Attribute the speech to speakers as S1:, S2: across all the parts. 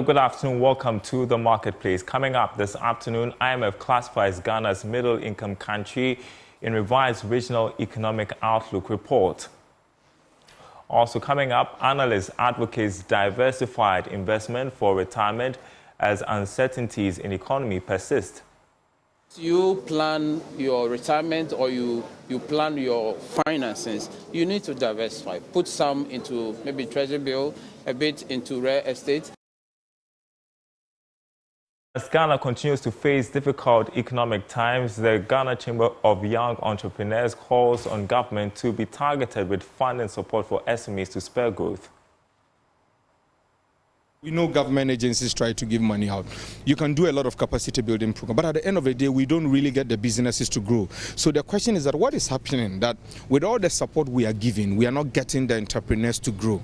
S1: Good afternoon. Welcome to the marketplace. Coming up this afternoon, IMF classifies Ghana as middle-income country in revised regional economic outlook report. Also coming up, analysts advocates diversified investment for retirement as uncertainties in economy persist.
S2: You plan your retirement or you plan your finances, you need to diversify. Put some into maybe treasury bill, a bit into real estate.
S1: As Ghana continues to face difficult economic times, the Ghana Chamber of Young Entrepreneurs calls on government to be targeted with funding support for SMEs to spur growth.
S3: We know government agencies try to give money out. You can do a lot of capacity building program, but at the end of the day, we don't really get the businesses to grow. So the question is that what is happening that with all the support we are giving, we are not getting the entrepreneurs to grow.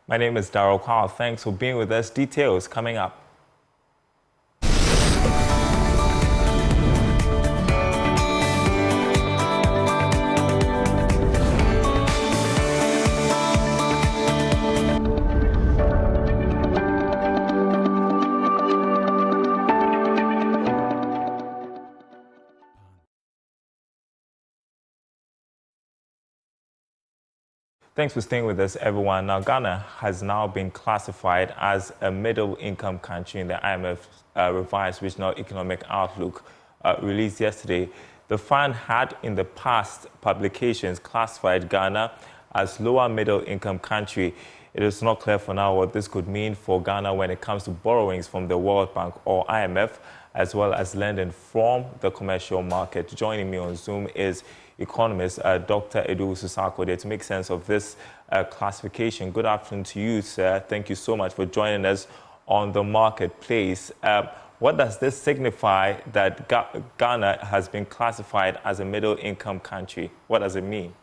S1: My name is Daryl. Kwawu. Thanks for being with us. Details coming up. Thanks for staying with us, everyone. Now, Ghana has now been classified as a middle-income country in the IMF revised regional economic outlook released yesterday. The fund had in the past publications classified Ghana as lower middle-income country. It is not clear for now what this could mean for Ghana when it comes to borrowings from the World Bank or IMF, as well as lending from the commercial market. Joining me on Zoom is economist Dr. Edu Susako there to make sense of this classification. Good afternoon to you, sir. Thank you so much for joining us on the marketplace. What does this signify that Ghana has been classified as a middle-income country? What does it mean?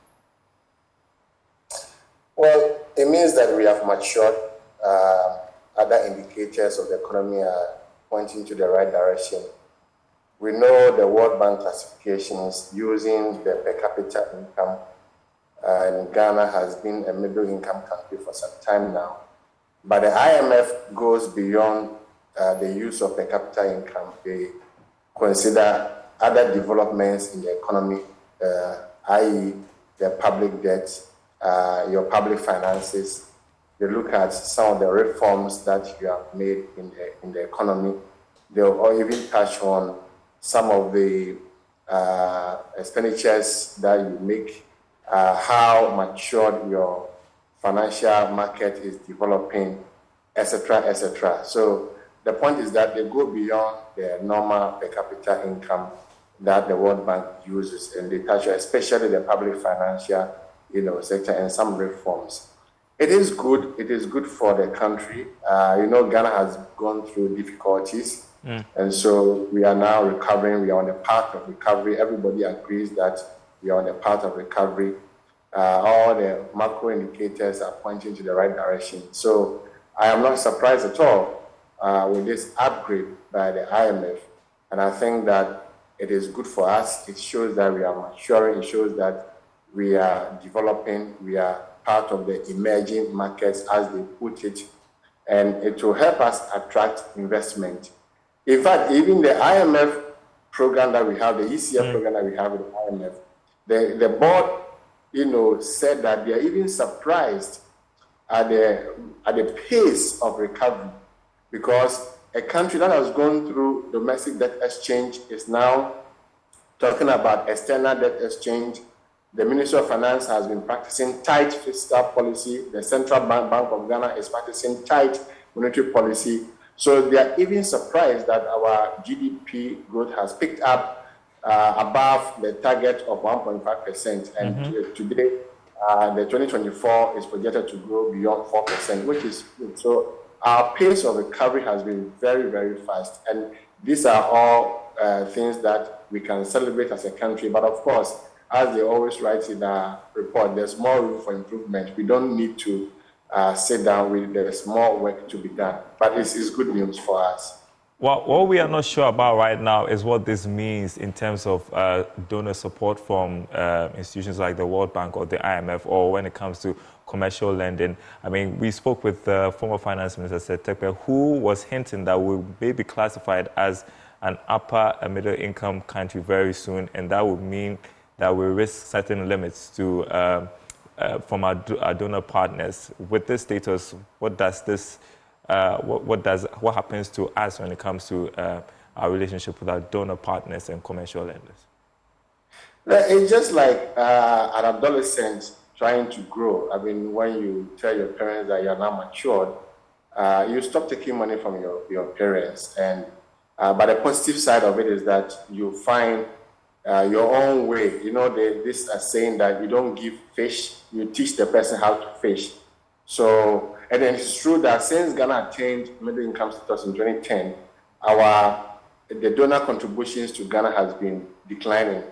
S4: Well, it means that we have matured. Other indicators of the economy are pointing to the right direction. We know the World Bank classifications using the per capita income, and Ghana has been a middle-income country for some time now. But the IMF goes beyond the use of per capita income. They consider other developments in the economy, i.e. the public debt, your public finances. They look at some of the reforms that you have made in the economy. They'll even touch on some of the expenditures that you make, how matured your financial market is developing, etc., etc. So the point is that they go beyond the normal per capita income that the World Bank uses, and they touch especially the public financial, sector and some reforms. It is good. It is good for the country. Ghana has gone through difficulties. And so we are now recovering. We are on the path of recovery. Everybody agrees that we are on the path of recovery. All the macro indicators are pointing to the right direction. So I am not surprised at all with this upgrade by the IMF. And I think that it is good for us. It shows that we are maturing. It shows that we are developing. We are part of the emerging markets, as they put it. And it will help us attract investment. In fact, even the IMF program that we have, the ECF program that we have with the IMF, the board, said that they are even surprised at the pace of recovery, because a country that has gone through domestic debt exchange is now talking about external debt exchange. The Ministry of Finance has been practicing tight fiscal policy. The Central Bank of Ghana is practicing tight monetary policy. So they are even surprised that our GDP growth has picked up above the target of 1.5%. And today, the 2024 is projected to grow beyond 4%, which is good. So our pace of recovery has been very, very fast. And these are all things that we can celebrate as a country. But of course, as they always write in the report, there's more room for improvement. We don't need to sit down. There's more work to be done. But it's good news for us.
S1: Well, what we are not sure about right now is what this means in terms of donor support from institutions like the World Bank or the IMF, or when it comes to commercial lending. I mean, we spoke with former Finance Minister Setekpe, who was hinting that we may be classified as an upper and middle income country very soon, and that would mean that we risk certain limits to from our donor partners. With this status, what happens to us when it comes to our relationship with our donor partners and commercial lenders?
S4: It's just like an adolescent trying to grow. I mean, when you tell your parents that you're now matured, you stop taking money from your parents. And but the positive side of it is that you find your own way. You know, this is saying that you don't give fish, you teach the person how to fish. So, and then it's true that since Ghana attained middle income status in 2010, the donor contributions to Ghana has been declining,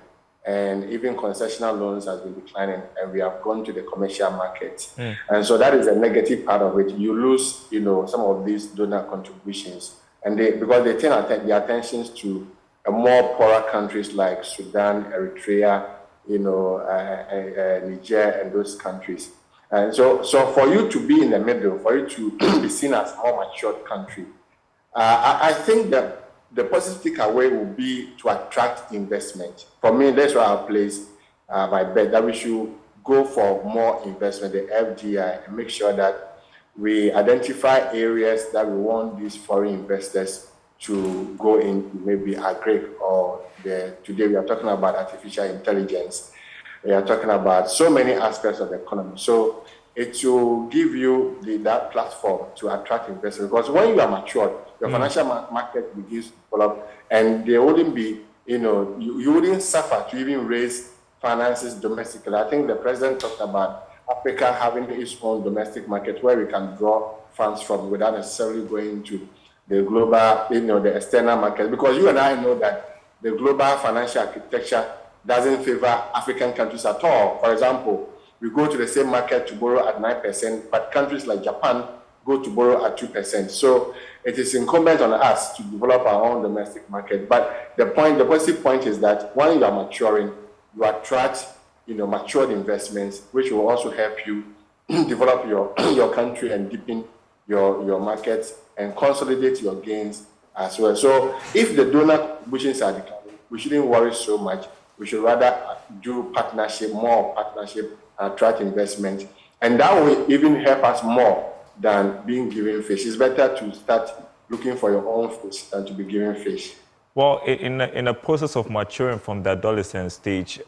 S4: and even concessional loans has been declining, and we have gone to the commercial market. And so that is a negative part of it. You lose, some of these donor contributions, and because they turn their attentions to more poorer countries like Sudan, Eritrea, Niger, and those countries. And so for you to be in the middle, for you to be seen as a more matured country, I think that the positive takeaway will be to attract investment. For me, that's where I'll place my bet, that we should go for more investment, the FDI, and make sure that we identify areas that we want these foreign investors to go into, maybe agri, or today we are talking about artificial intelligence. We are talking about so many aspects of the economy. So it will give you that platform to attract investors, because when you are matured, your financial market begins to develop, and there wouldn't be, you wouldn't suffer to even raise finances domestically. I think the president talked about Africa having its own domestic market where we can draw funds from without necessarily going to the global, the external market, because you and I know that the global financial architecture doesn't favor African countries at all. For example, we go to the same market to borrow at 9%, but countries like Japan go to borrow at 2%. So it is incumbent on us to develop our own domestic market. But the positive point is that when you are maturing, you attract, matured investments, which will also help you develop your country and deepen your markets and consolidate your gains as well. So if the donor contributions are declining, we shouldn't worry so much. We should rather do more partnership, attract investment. And that will even help us more than being given fish. It's better to start looking for your own fish than to be given fish.
S1: Well, in a process of maturing from the adolescent stage,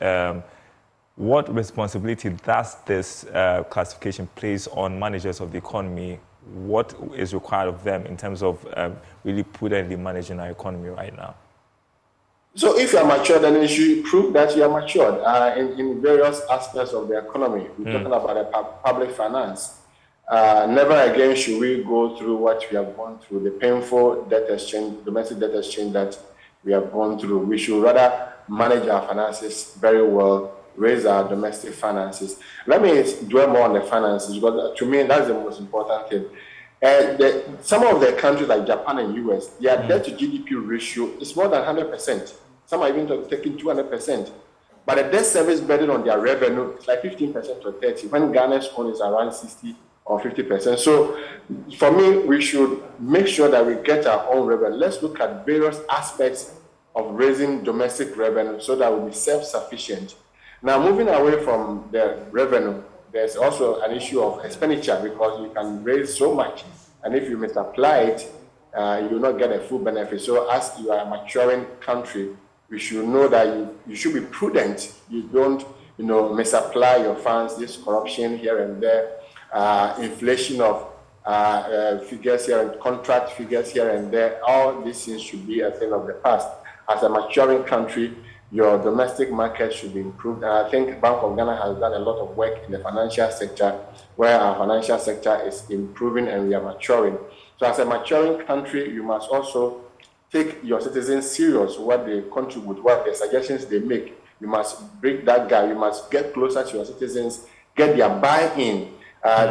S1: what responsibility does this classification place on managers of the economy? What is required of them in terms of really prudently managing our economy right now?
S4: So if you are matured, then you should prove that you are matured in various aspects of the economy. We're talking about public finance. Never again should we go through what we have gone through, the painful domestic debt exchange that we have gone through. We should rather manage our finances very well, raise our domestic finances. Let me dwell more on the finances, because to me, that's the most important thing. Some of the countries like Japan and US, their debt to GDP ratio is more than 100%. Some are even taking 200%. But the debt service burden on their revenue is like 15% or 30%, when Ghana's own is around 60 or 50%. So for me, we should make sure that we get our own revenue. Let's look at various aspects of raising domestic revenue so that we'll be self-sufficient. Now, moving away from the revenue, there's also an issue of expenditure, because you can raise so much, and if you misapply it, you will not get a full benefit. So as you are a maturing country, we should know that you should be prudent. You don't, misapply your funds. This corruption here and there, inflation of figures here and contract figures here and there, all these things should be a thing of the past. As a maturing country, your domestic market should be improved. And I think Bank of Ghana has done a lot of work in the financial sector, where our financial sector is improving and we are maturing. So as a maturing country, you must also take your citizens serious, what they contribute, what the suggestions they make. You must break that gap. You must get closer to your citizens, get their buy-in,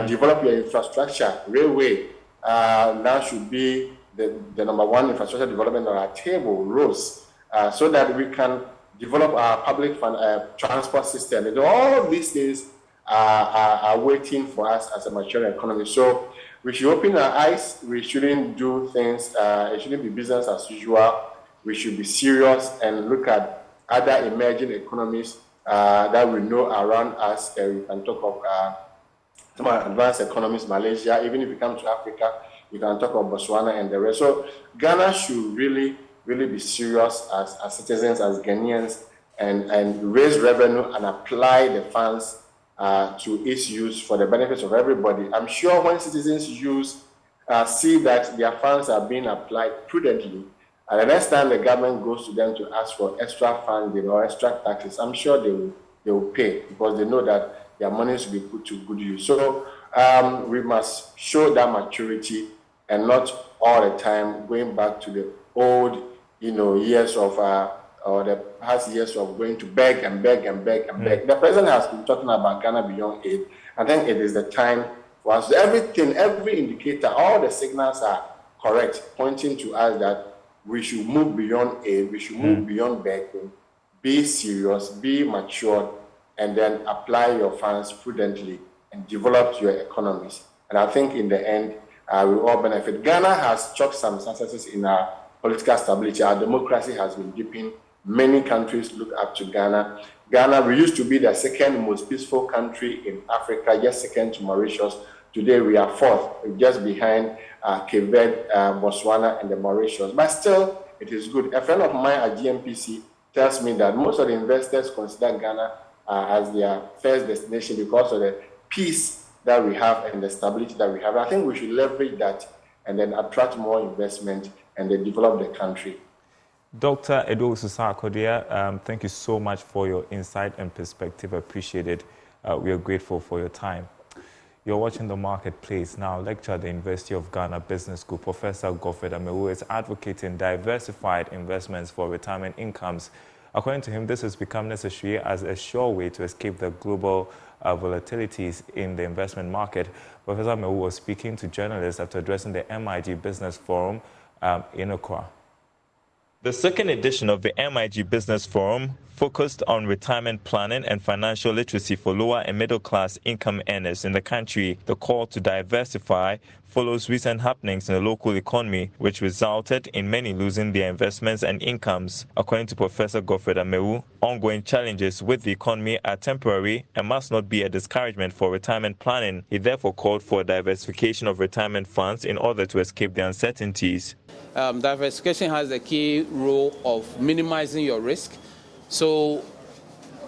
S4: develop your infrastructure. Railway now should be the number one infrastructure development on our table, roads, so that we can develop our public transport system. And all of these things are waiting for us as a mature economy. So we should open our eyes. We shouldn't do things, it shouldn't be business as usual. We should be serious and look at other emerging economies that we know around us. We can talk of some advanced economies, Malaysia. Even if you come to Africa, you can talk of Botswana and the rest. So Ghana should really be serious as citizens, as Ghanaians, and raise revenue and apply the funds to its use for the benefits of everybody. I'm sure when citizens see that their funds are being applied prudently, and the next time the government goes to them to ask for extra funding or extra taxes, I'm sure they will pay, because they know that their money should be put to good use. So we must show that maturity and not all the time going back to the old, years of or the past years of going to beg and beg and beg and beg. The president has been talking about Ghana beyond aid. I think it is the time for us. Every indicator, all the signals are correct, pointing to us that we should move beyond aid, we should move beyond begging, be serious, be mature, and then apply your funds prudently and develop your economies. And I think in the end, we all benefit. Ghana has chalked some successes in our political stability. Our democracy has been deepening. Many countries look up to Ghana. Ghana, we used to be the second most peaceful country in Africa, just second to Mauritius. Today we are fourth, just behind Cape Verde, Botswana, and the Mauritius. But still, it is good. A friend of mine at GMPC tells me that most of the investors consider Ghana as their first destination because of the peace that we have and the stability that we have. I think we should leverage that and then attract more investment and then develop the country.
S1: Dr. Edo Susakodia, thank you so much for your insight and perspective. Appreciate it. We are grateful for your time. You're watching The Marketplace. Now, lecturer at the University of Ghana Business School, Professor Godfred Amewu is advocating diversified investments for retirement incomes. According to him, this has become necessary as a sure way to escape the global volatilities in the investment market. Professor Amewu was speaking to journalists after addressing the MIG Business Forum in Accra. The second edition of the MIG Business Forum focused on retirement planning and financial literacy for lower and middle-class income earners in the country. The call to diversify follows recent happenings in the local economy, which resulted in many losing their investments and incomes. According to Professor Godfred Amewu, ongoing challenges with the economy are temporary and must not be a discouragement for retirement planning. He therefore called for diversification of retirement funds in order to escape the uncertainties.
S2: Diversification has the key role of minimizing your risk. So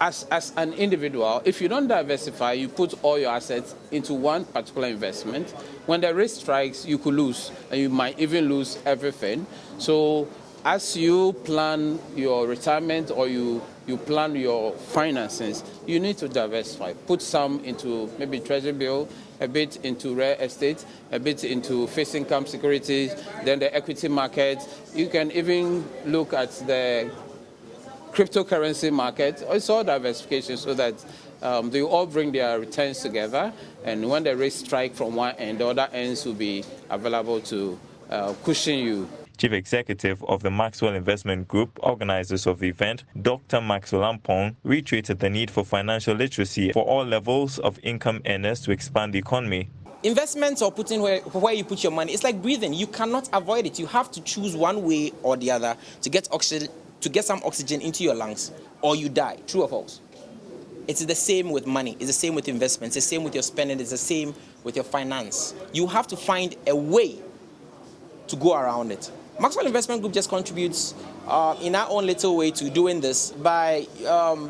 S2: as an individual, if you don't diversify, you put all your assets into one particular investment. When the risk strikes, you could lose, and you might even lose everything. So as you plan your retirement or you plan your finances, you need to diversify. Put some into maybe treasury bill, a bit into real estate, a bit into fixed income securities, then the equity market. You can even look at the cryptocurrency market. It's all diversification so that they all bring their returns together, and when the risks strike from one end, the other ends will be available to cushion you.
S1: Chief Executive of the Maxwell Investment Group, organizers of the event, Dr. Maxwell Ampong, reiterated the need for financial literacy for all levels of income earners to expand the economy.
S5: Investments or putting where you put your money, it's like breathing. You cannot avoid it. You have to choose one way or the other to get oxygen, to get some oxygen into your lungs, or you die. True or false? It's the same with money. It's the same with investments. It's the same with your spending. It's the same with your finance. You have to find a way to go around it. Maxwell Investment Group just contributes in our own little way to doing this by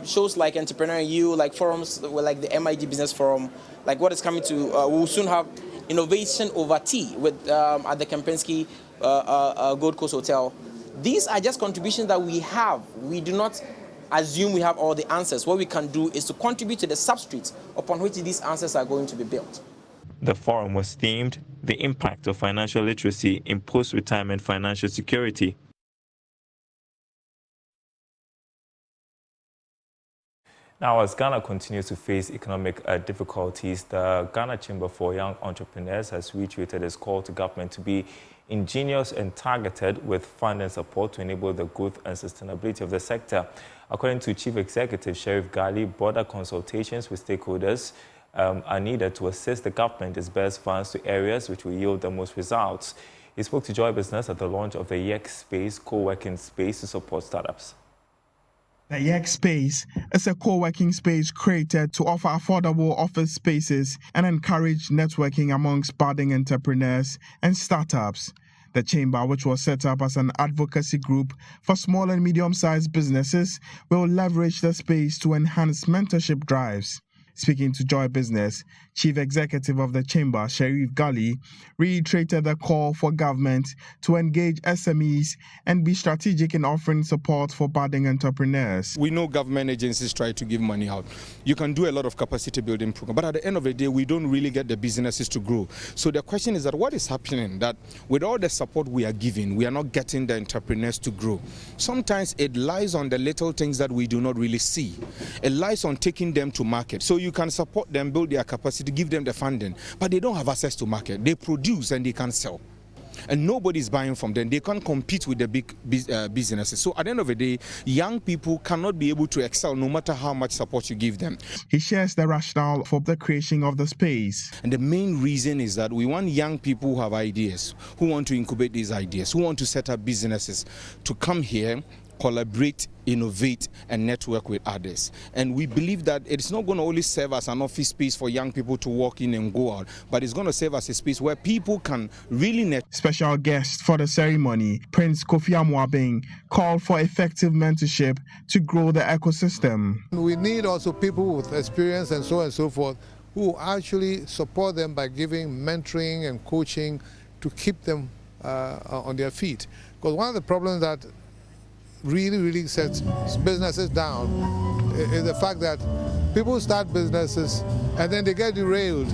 S5: shows like Entrepreneur U, like forums like the MIG Business Forum, like what is coming to, we'll soon have Innovation Over Tea with, at the Kempinski Gold Coast Hotel. These are just contributions that we have. We do not assume we have all the answers. What we can do is to contribute to the substrate upon which these answers are going to be built.
S1: The forum was themed The Impact of Financial Literacy in Post-Retirement Financial Security. Now, as Ghana continues to face economic difficulties, the Ghana Chamber for Young Entrepreneurs has reiterated its call to government to be ingenious and targeted with funding support to enable the growth and sustainability of the sector. According to Chief Executive Sheriff Gali, broader consultations with stakeholders are needed to assist the government disburse funds to areas which will yield the most results. He spoke to Joy Business at the launch of the YEC Space co-working space to support startups.
S6: The YEC Space is a co-working space created to offer affordable office spaces and encourage networking amongst budding entrepreneurs and startups. The chamber, which was set up as an advocacy group for small and medium-sized businesses, will leverage the space to enhance mentorship drives. Speaking to Joy Business, Chief Executive of the Chamber, Sharif Gali, reiterated the call for government to engage SMEs and be strategic in offering support for budding entrepreneurs.
S3: We know government agencies try to give money out. You can do a lot of capacity building program, but at the end of the day, we don't really get the businesses to grow. So the question is that what is happening that with all the support we are giving, we are not getting the entrepreneurs to grow. Sometimes it lies on the little things that we do not really see. It lies on taking them to market. So you can support them, build their capacity, give them the funding, but they don't have access to market. They produce and they can sell, and nobody's buying from them. They can't compete with the big businesses. So at the end of the day, young people cannot be able to excel no matter how much support you give them.
S6: He shares the rationale for the creation of the space.
S3: And the main reason is that we want young people who have ideas, who want to incubate these ideas, who want to set up businesses, to come here, collaborate, innovate, and network with others. And we believe that it's not going to only serve as an office space for young people to walk in and go out, but it's going to serve as a space where people can really network.
S6: Special guest for the ceremony, Prince Kofi Amwabeng, called for effective mentorship to grow the ecosystem.
S7: We need also people with experience and so on and so forth who actually support them by giving mentoring and coaching to keep them on their feet. Because one of the problems that really sets businesses down is the fact that people start businesses and then they get derailed.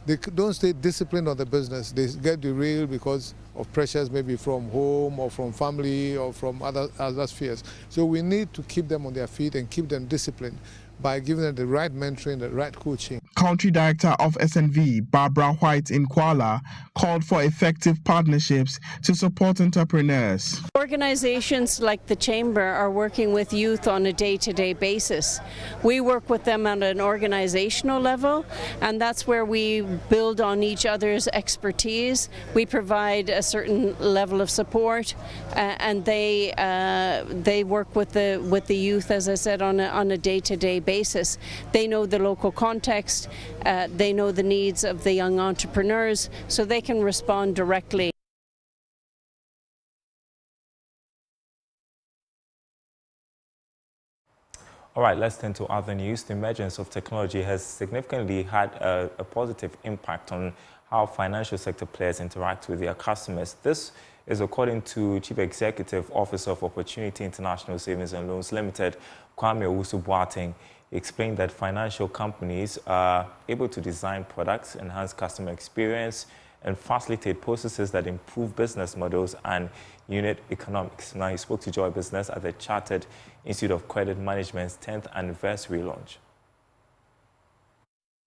S7: They don't stay disciplined on the business. They get derailed because of pressures maybe from home or from family or from other spheres. So we need to keep them on their feet and keep them disciplined by giving them the right mentoring, the right coaching.
S6: Country Director of SNV, Barbara White in Kuala, called for effective partnerships to support entrepreneurs.
S8: Organizations like the Chamber are working with youth on a day-to-day basis. We work with them at an organizational level, and that's where we build on each other's expertise. We provide a certain level of support, and they work with the youth, as I said, on a day-to-day basis. They know the local context. They know the needs of the young entrepreneurs, so they can respond directly.
S1: All right, let's turn to other news. The emergence of technology has significantly had a positive impact on how financial sector players interact with their customers. This is according to Chief Executive Officer of Opportunity International Savings and Loans Limited, Kwawu. He explained that financial companies are able to design products, enhance customer experience, and facilitate processes that improve business models and unit economics. Now, he spoke to Joy Business at the Chartered Institute of Credit Management's 10th anniversary launch.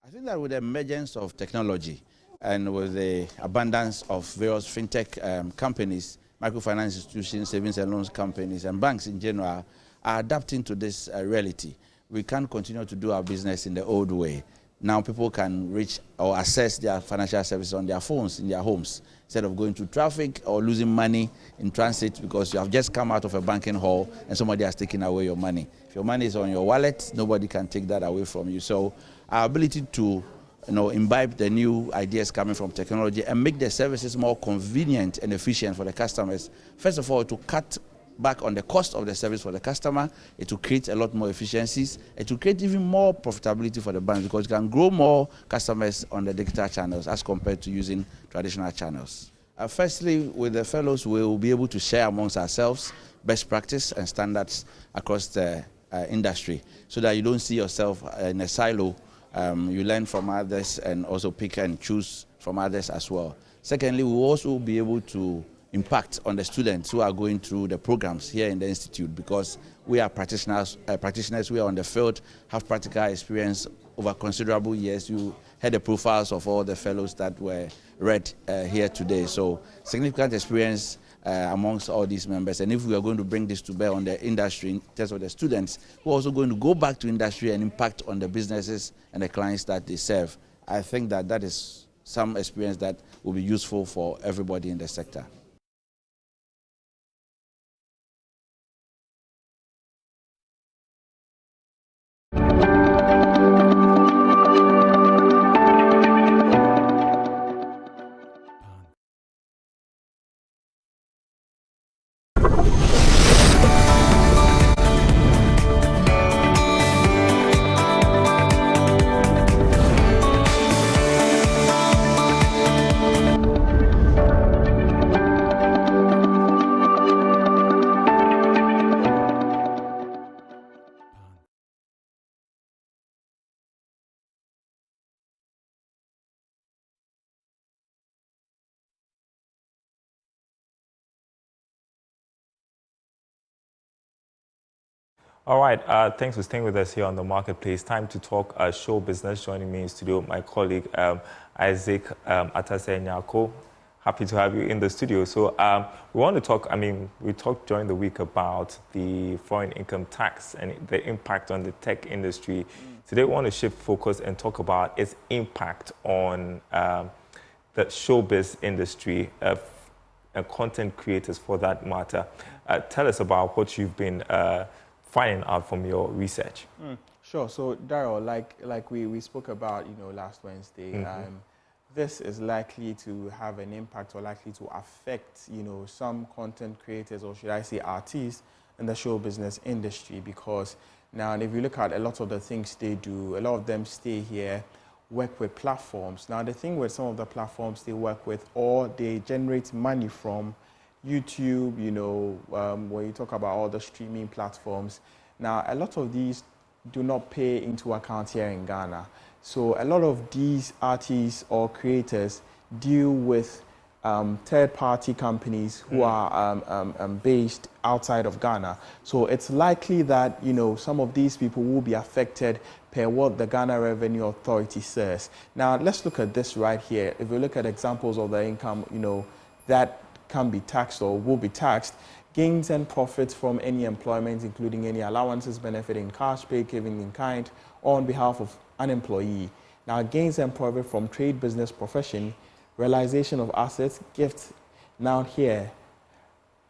S9: I think that with the emergence of technology and with the abundance of various fintech companies, microfinance institutions, savings and loans companies, and banks in general are adapting to this reality. We can't continue to do our business in the old way. Now people can reach or access their financial services on their phones, in their homes, instead of going through traffic or losing money in transit because you have just come out of a banking hall and somebody has taken away your money. If your money is on your wallet, nobody can take that away from you. So our ability to imbibe the new ideas coming from technology and make the services more convenient and efficient for the customers, first of all, to cut back on the cost of the service for the customer, it will create a lot more efficiencies. It will create even more profitability for the bank because you can grow more customers on the digital channels as compared to using traditional channels. Firstly, with the fellows, we will be able to share amongst ourselves best practice and standards across the industry so that you don't see yourself in a silo. You learn from others and also pick and choose from others as well. Secondly, we will also be able to impact on the students who are going through the programs here in the institute because we are practitioners, we are on the field, have practical experience over considerable years. You heard the profiles of all the fellows that were read here today. So significant experience amongst all these members. And if we are going to bring this to bear on the industry in terms of the students, who are also going to go back to industry and impact on the businesses and the clients that they serve, I think that that is some experience that will be useful for everybody in the sector.
S1: All right, thanks for staying with us here on the Marketplace. Time to talk show business. Joining me in studio, my colleague Isaac Atase-Nyako. Happy to have you in the studio. So we want to talk, we talked during the week about the foreign income tax and the impact on the tech industry. Today we want to shift focus and talk about its impact on the showbiz industry and content creators for that matter. Tell us about what you've been finding out from your research.
S10: Sure. So Daryl, like we spoke about, last Wednesday, this is likely to have an impact or likely to affect, some content creators, or should I say artists, in the show business industry, because now if you look at a lot of the things they do, a lot of them stay here, work with platforms. Now the thing with some of the platforms they work with, or they generate money from, YouTube, when you talk about all the streaming platforms. Now, a lot of these do not pay into account here in Ghana. So a lot of these artists or creators deal with third-party companies who are based outside of Ghana. So it's likely that, some of these people will be affected per what the Ghana Revenue Authority says. Now, let's look at this right here. If we look at examples of the income, that can be taxed or will be taxed, gains and profits from any employment, including any allowances, benefit in cash, pay given in kind, or on behalf of an employee. Now, gains and profit from trade, business, profession, realization of assets, gifts, now here,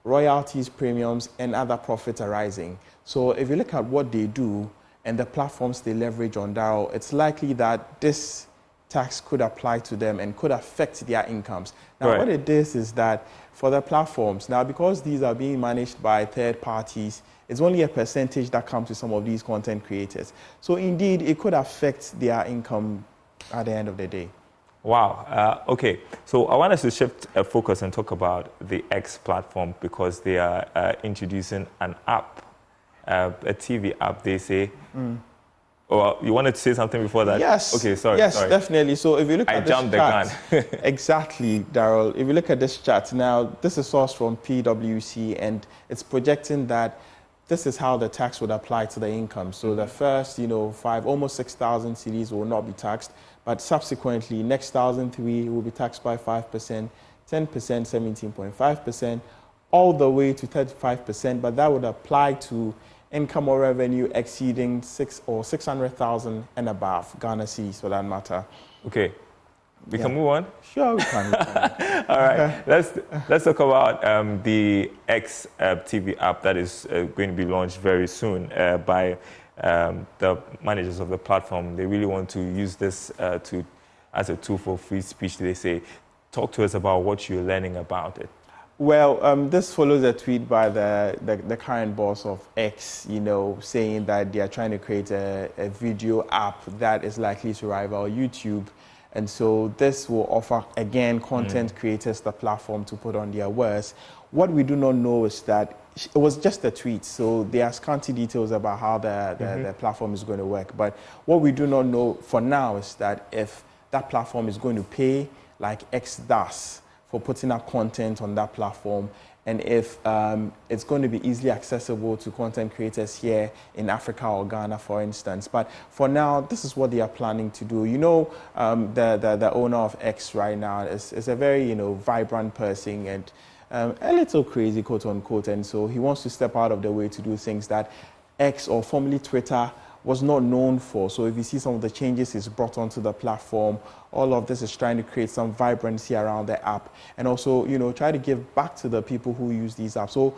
S10: royalties, premiums, and other profits arising. So if you look at what they do and the platforms they leverage on Daryl, it's likely that this tax could apply to them and could affect their incomes. Now, what it is that for the platforms, now because these are being managed by third parties, it's only a percentage that comes to some of these content creators. So indeed, it could affect their income at the end of the day.
S1: Wow. Okay. So I want us to shift focus and talk about the X platform, because they are introducing an app, a TV app, they say. Oh, you wanted to say something before that?
S10: Yes.
S1: Okay, sorry.
S10: Yes, definitely. So if you look at this chart,
S1: I jumped the gun.
S10: Exactly, Daryl. If you look at this chart, now this is sourced from PwC, and it's projecting that this is how the tax would apply to the income. So the first, almost 6,000 cedis will not be taxed, but subsequently, next 1,003 will be taxed by 5%, 10%, 17.5%, all the way to 35%, but that would apply to income or revenue exceeding 600,000 and above, Ghana cedis for that matter.
S1: Okay, we can move on?
S10: Sure, we can.
S1: All right, let's talk about the X TV app that is going to be launched very soon by the managers of the platform. They really want to use this as a tool for free speech, they say. Talk to us about what you're learning about it.
S10: Well, this follows a tweet by the current boss of X, saying that they are trying to create a video app that is likely to rival YouTube. And so this will offer, again, content creators the platform to put on their wares. What we do not know is that it was just a tweet, so there are scanty details about how the platform is going to work. But what we do not know for now is that if that platform is going to pay like X does for putting up content on that platform, and if it's going to be easily accessible to content creators here in Africa or Ghana, for instance. But for now, this is what they are planning to do. The owner of X right now is a very vibrant person, and a little crazy, quote unquote, and so he wants to step out of the way to do things that X, or formerly Twitter, was not known for. So if you see some of the changes he's brought onto the platform, all of this is trying to create some vibrancy around the app, and also, you know, try to give back to the people who use these apps. So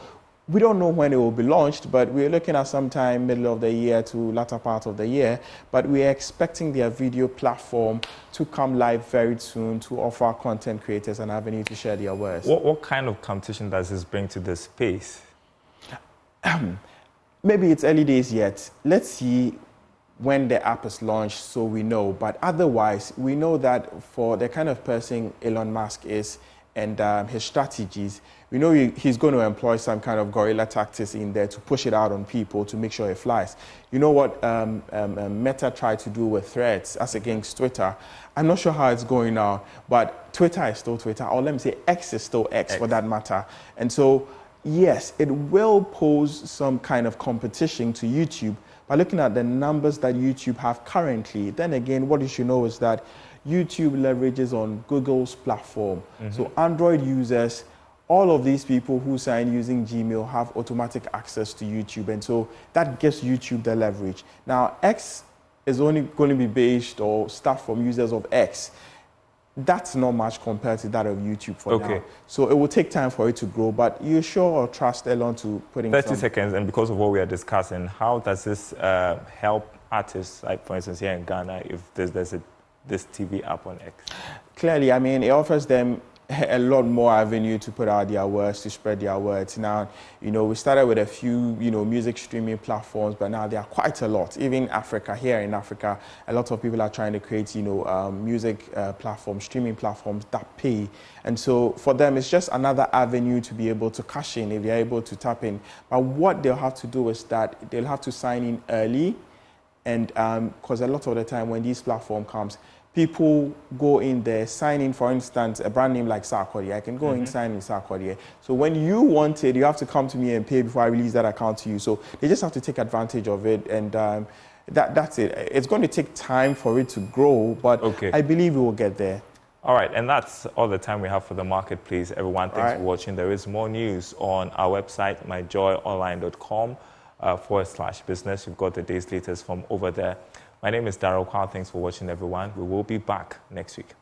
S10: we don't know when it will be launched, but we're looking at sometime middle of the year to latter part of the year. But we're expecting their video platform to come live very soon to offer content creators an avenue to share their wares.
S1: What kind of competition does this bring to the space?
S10: Maybe it's early days yet. Let's see when the app is launched so we know. But otherwise, we know that for the kind of person Elon Musk is and his strategies, we know he's going to employ some kind of guerrilla tactics in there to push it out on people to make sure it flies. You know what Meta tried to do with Threads as against Twitter? I'm not sure how it's going now, but Twitter is still Twitter, or let me say X is still X for that matter. And so, yes, it will pose some kind of competition to YouTube. By looking at the numbers that YouTube have currently, then again, what you should know is that YouTube leverages on Google's platform. So Android users, all of these people who sign using Gmail have automatic access to YouTube, and so that gives YouTube the leverage. Now, X is only going to be based or start from users of X. That's not much compared to that of YouTube for now. So it will take time for it to grow, but you sure or trust Elon to put in
S1: 30 seconds, and because of what we are discussing, how does this help artists, like for instance here in Ghana, if there's this TV app on X?
S10: Clearly, I mean, it offers them a lot more avenue to put out their words, to spread their words. Now, you know, we started with a few, you know, music streaming platforms, but now there are quite a lot. Even Africa, here in Africa, a lot of people are trying to create, you know, music platforms, streaming platforms that pay. And so for them, it's just another avenue to be able to cash in if they're able to tap in. But what they'll have to do is that they'll have to sign in early. And because a lot of the time when this platform comes, people go in there, sign in, for instance, a brand name like Sarkodie. I can go in, sign in Sarkodie. So when you want it, you have to come to me and pay before I release that account to you. So they just have to take advantage of it. And that's it. It's going to take time for it to grow, but I believe we will get there.
S1: All right, and that's all the time we have for the marketplace. Everyone, thanks for watching. There is more news on our website, myjoyonline.com/business. You've got the day's latest from over there. My name is Daryl. Thanks for watching, everyone. We will be back next week.